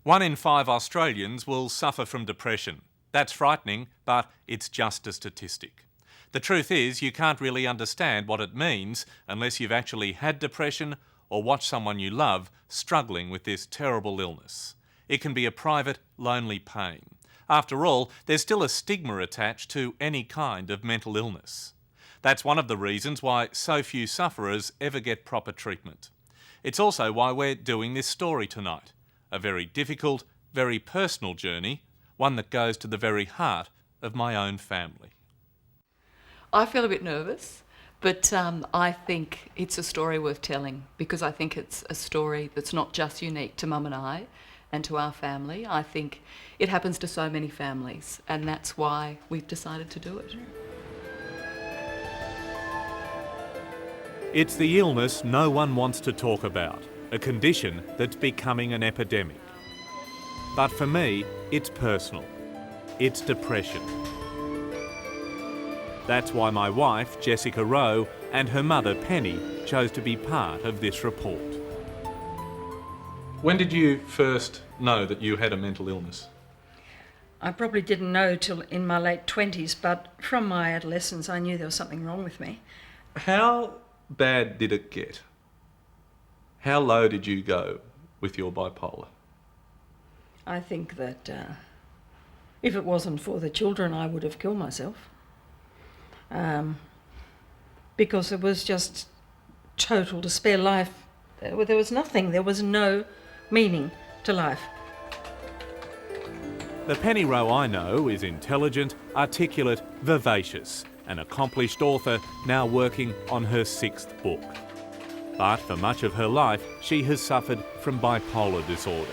1 in 5 Australians will suffer from depression. That's frightening, but it's just a statistic. The truth is, you can't really understand what it means unless you've actually had depression or watched someone you love struggling with this terrible illness. It can be a private, lonely pain. After all, there's still a stigma attached to any kind of mental illness. That's one of the reasons why so few sufferers ever get proper treatment. It's also why we're doing this story tonight. A very difficult, very personal journey, one that goes to the very heart of my own family. I feel a bit nervous, but I think it's a story worth telling because I think it's a story that's not just unique to Mum and I and to our family. I think it happens to so many families, and that's why we've decided to do it. It's the illness no one wants to talk about, a condition that's becoming an epidemic. But for me, it's personal. It's depression. That's why my wife, Jessica Rowe, and her mother, Penny, chose to be part of this report. When did you first know that you had a mental illness? I probably didn't know till in my late 20s, but from my adolescence I knew there was something wrong with me. How bad did it get? How low did you go with your bipolar? I think that if it wasn't for the children I would have killed myself. Because it was just total despair. Life, there was nothing, there was no meaning to life. The Penny Rowe I know is intelligent, articulate, vivacious, an accomplished author now working on her 6th book. But for much of her life, she has suffered from bipolar disorder.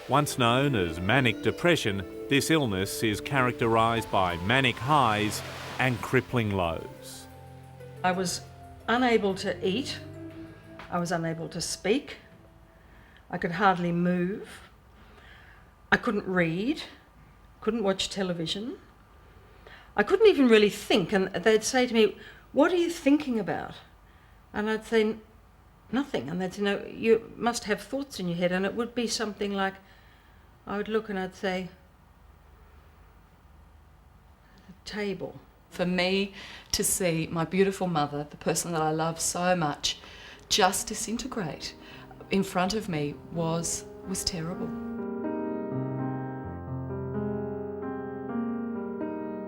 Once known as manic depression, this illness is characterised by manic highs and crippling lows. I was unable to eat, I was unable to speak, I could hardly move, I couldn't read, couldn't watch television, I couldn't even really think, and they'd say to me, "What are you thinking about?" And I'd say, "Nothing." And they'd say, "No, you must have thoughts in your head." And it would be something like, I would look and I'd say, "The table." For me to see my beautiful mother, the person that I love so much, just disintegrate in front of me was terrible.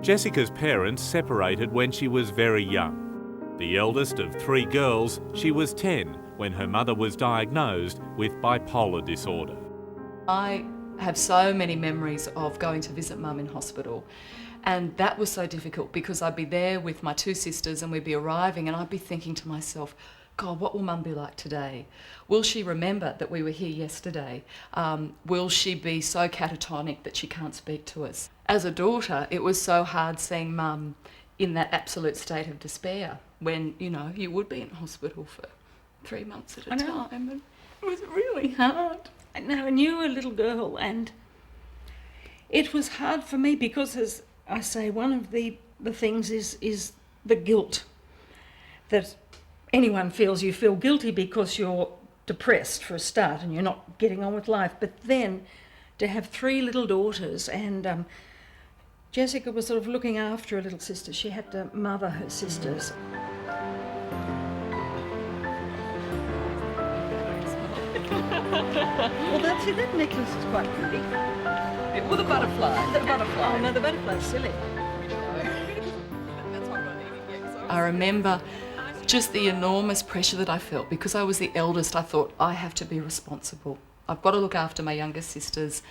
Jessica's parents separated when she was very young. The eldest of 3 girls, she was 10 when her mother was diagnosed with bipolar disorder. I have so many memories of going to visit Mum in hospital, and that was so difficult because I'd be there with my 2 sisters and we'd be arriving and I'd be thinking to myself, God, what will Mum be like today? Will she remember that we were here yesterday? Will she be so catatonic that she can't speak to us? As a daughter, it was so hard seeing Mum in that absolute state of despair when, you know, you would be in hospital for 3 months at a time. And it was really hard. I know, and you were a little girl, and it was hard for me because, as I say, one of the things is the guilt that anyone feels. You feel guilty because you're depressed for a start and you're not getting on with life, but then to have 3 little daughters, and Jessica was sort of looking after her little sister. She had to mother her sisters. Well, that's it. That necklace is quite pretty. With a butterfly. The butterfly. Oh, no, the butterfly's silly. I remember just the enormous pressure that I felt because I was the eldest. I thought, I have to be responsible. I've got to look after my younger sisters.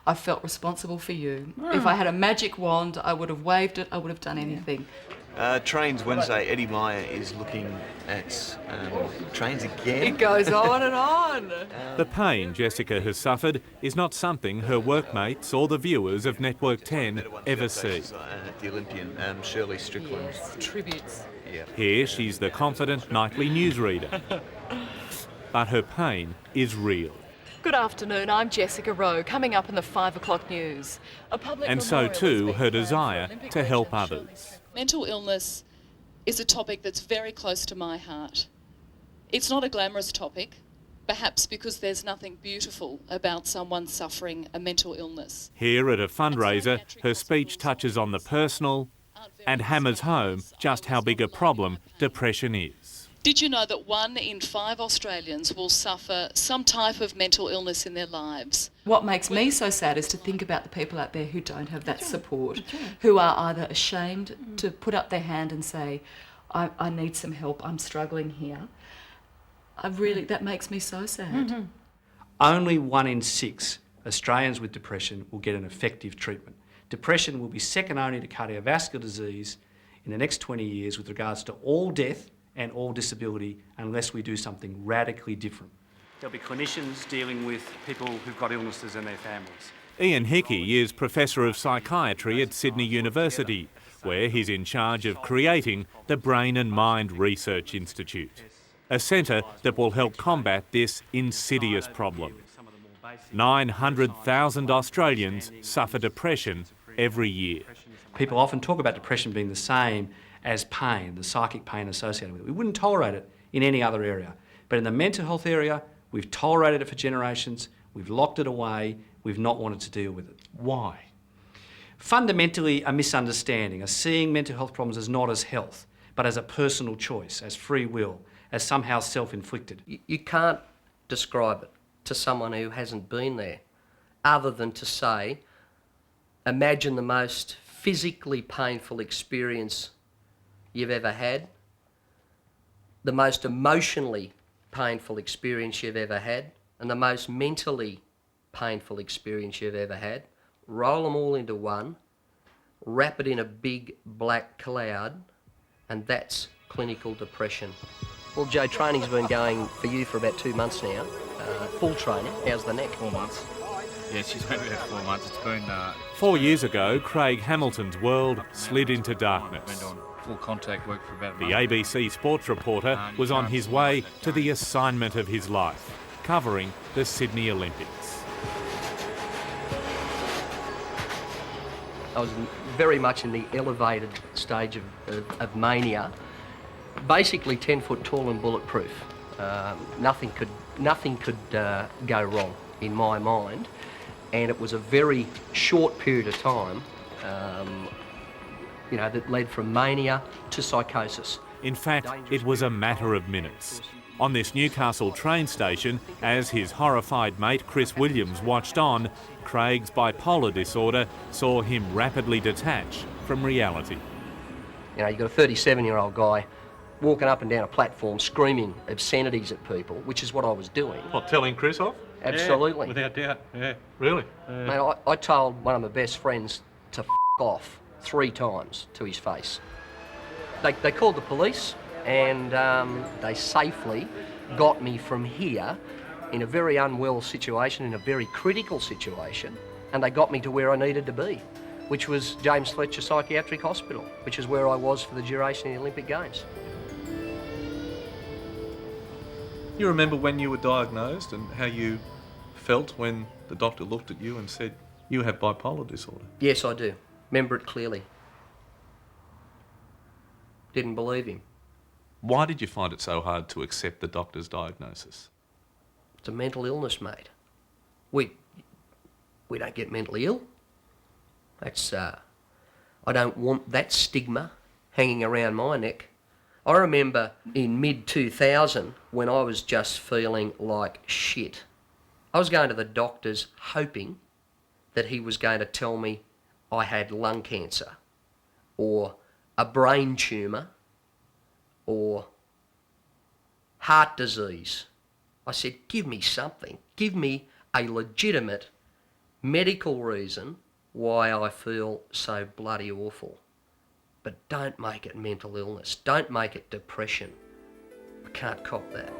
I felt responsible for you. If I had a magic wand, I would have waved it. I would have done anything. Trains Wednesday, Eddie Meyer is looking at trains again. It goes on and on. The pain Jessica has suffered is not something her workmates or the viewers of Network 10 ever see. The Olympian, Shirley Strickland. Yes, tributes. Yeah. Here she's the confident nightly newsreader. But her pain is real. Good afternoon, I'm Jessica Rowe, coming up in the 5 o'clock news. And so too her desire to help others. Mental illness is a topic that's very close to my heart. It's not a glamorous topic. perhaps because there's nothing beautiful about someone suffering a mental illness. Here at a fundraiser, her speech touches on the personal and hammers home just how big a problem depression is. Did you know that 1 in 5 Australians will suffer some type of mental illness in their lives? What makes me so sad is to think about the people out there who don't have that support, who are either ashamed to put up their hand and say, I need some help, I'm struggling here. That makes me so sad. Only 1 in 6 Australians with depression will get an effective treatment. Depression will be second only to cardiovascular disease in the next 20 years with regards to all death and all disability unless we do something radically different. There'll be clinicians dealing with people who've got illnesses and their families. Ian Hickey is Professor of Psychiatry at Sydney University, where he's in charge of creating the Brain and Mind Research Institute, a centre that will help combat this insidious problem. 900,000 Australians suffer depression every year. People often talk about depression being the same as pain, the psychic pain associated with it. We wouldn't tolerate it in any other area. But in the mental health area, we've tolerated it for generations, we've locked it away, we've not wanted to deal with it. Why? Fundamentally, a misunderstanding, a seeing mental health problems as not as health, but as a personal choice, as free will, as somehow self-inflicted. You can't describe it to someone who hasn't been there, other than to say, imagine the most physically painful experience you've ever had, the most emotionally painful experience you've ever had, and the most mentally painful experience you've ever had. Roll them all into one, wrap it in a big black cloud, and that's clinical depression. Well, Joe, training's been going for you for about 2 months now. Full training. How's the neck? 4 months. Yeah, she's been about 4 months. It's been... 4 years ago, Craig Hamilton's world slid into darkness. Been doing full contact work for about a The month. ABC sports reporter was on his way to the assignment of his life, covering the Sydney Olympics. I was very much in the elevated stage of mania. Basically 10 foot tall and bulletproof. Nothing could go wrong in my mind, and it was a very short period of time, that led from mania to psychosis. In fact, it was a matter of minutes. On this Newcastle train station, as his horrified mate Chris Williams watched on, Craig's bipolar disorder saw him rapidly detach from reality. You've got a 37-year-old guy walking up and down a platform screaming obscenities at people, which is what I was doing. What, telling Chris off? Absolutely. Yeah, without doubt, yeah. Really? Mate, I told one of my best friends to f*** off 3 times to his face. They called the police, and they safely got me from here in a very unwell situation, in a very critical situation, and they got me to where I needed to be, which was James Fletcher Psychiatric Hospital, which is where I was for the duration of the Olympic Games. You remember when you were diagnosed and how you felt when the doctor looked at you and said, you have bipolar disorder? Yes, I do. Remember it clearly. Didn't believe him. Why did you find it so hard to accept the doctor's diagnosis? It's a mental illness, mate. We don't get mentally ill. That's, I don't want that stigma hanging around my neck. I remember in mid-2000 when I was just feeling like shit. I was going to the doctors hoping that he was going to tell me I had lung cancer or a brain tumour or heart disease. I said, give me something. Give me a legitimate medical reason why I feel so bloody awful. But don't make it mental illness. Don't make it depression. I can't cop that.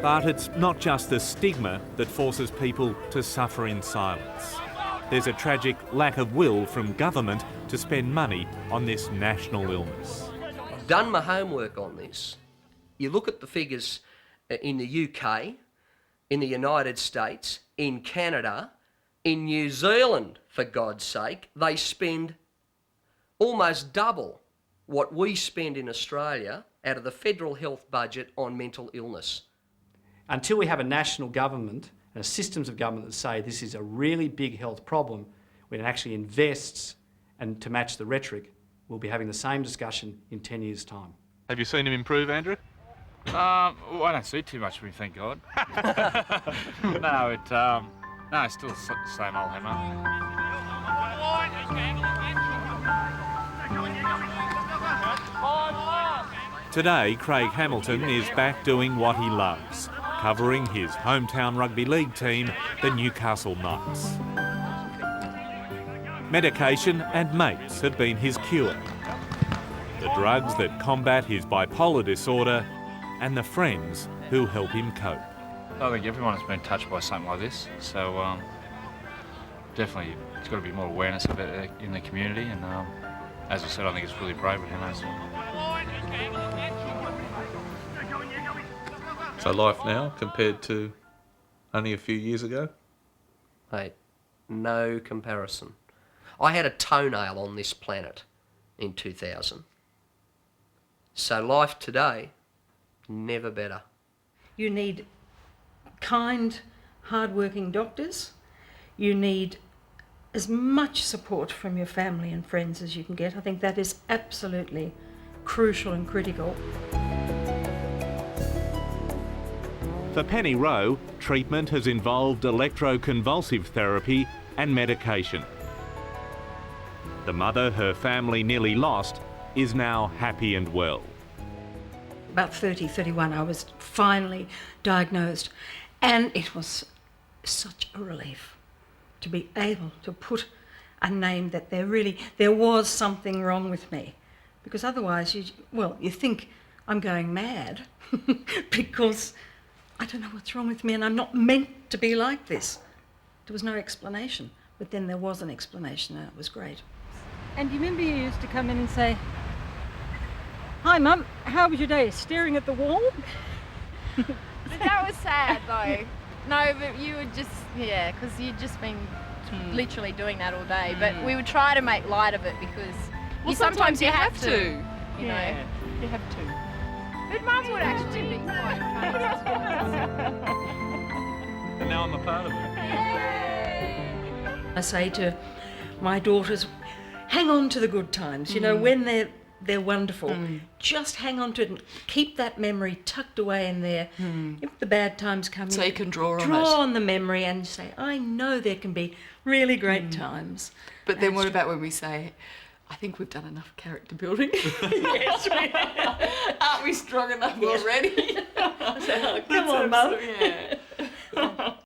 But it's not just the stigma that forces people to suffer in silence. There's a tragic lack of will from government to spend money on this national illness. I've done my homework on this. You look at the figures in the UK, in the United States, in Canada, in New Zealand, for God's sake, they spend almost double what we spend in Australia out of the federal health budget on mental illness. Until we have a national government and systems of government that say this is a really big health problem, when it actually invests and to match the rhetoric, we'll be having the same discussion in 10 years' time. Have you seen him improve, Andrew? Well, I don't see too much of him, thank God. No, it's still the same old hammer. Today, Craig Hamilton is back doing what he loves, covering his hometown rugby league team, the Newcastle Knights. Medication and mates have been his cure. The drugs that combat his bipolar disorder and the friends who help him cope. I think everyone has been touched by something like this, so definitely there's got to be more awareness of it in the community, and as I said, I think it's really brave of him. So life now compared to only a few years ago? Mate, no comparison. I had a toenail on this planet in 2000. So life today, never better. You need kind, hard-working doctors. You need as much support from your family and friends as you can get. I think that is absolutely crucial and critical. For Penny Rowe, treatment has involved electroconvulsive therapy and medication. The mother her family nearly lost is now happy and well. About 31, I was finally diagnosed, and it was such a relief to be able to put a name that there was something wrong with me. Because otherwise, you think I'm going mad because I don't know what's wrong with me and I'm not meant to be like this. There was no explanation, but then there was an explanation and it was great. And you remember you used to come in and say, "Hi Mum, how was your day? Staring at the wall?" But that was sad though. No, but you would just, because you'd just been literally doing that all day. But we would try to make light of it because sometimes you have to. You know, you have to. but Mum would actually be quite funny. And now I'm a part of it. I say to my daughters, hang on to the good times. You know, when they're wonderful, just hang on to it and keep that memory tucked away in there. If the bad times come, So you can draw on it. on the memory and say, I know there can be really great times. But then what about when we say, I think we've done enough character building? Yes, Aren't we strong enough already? Come on, Mum. Yeah.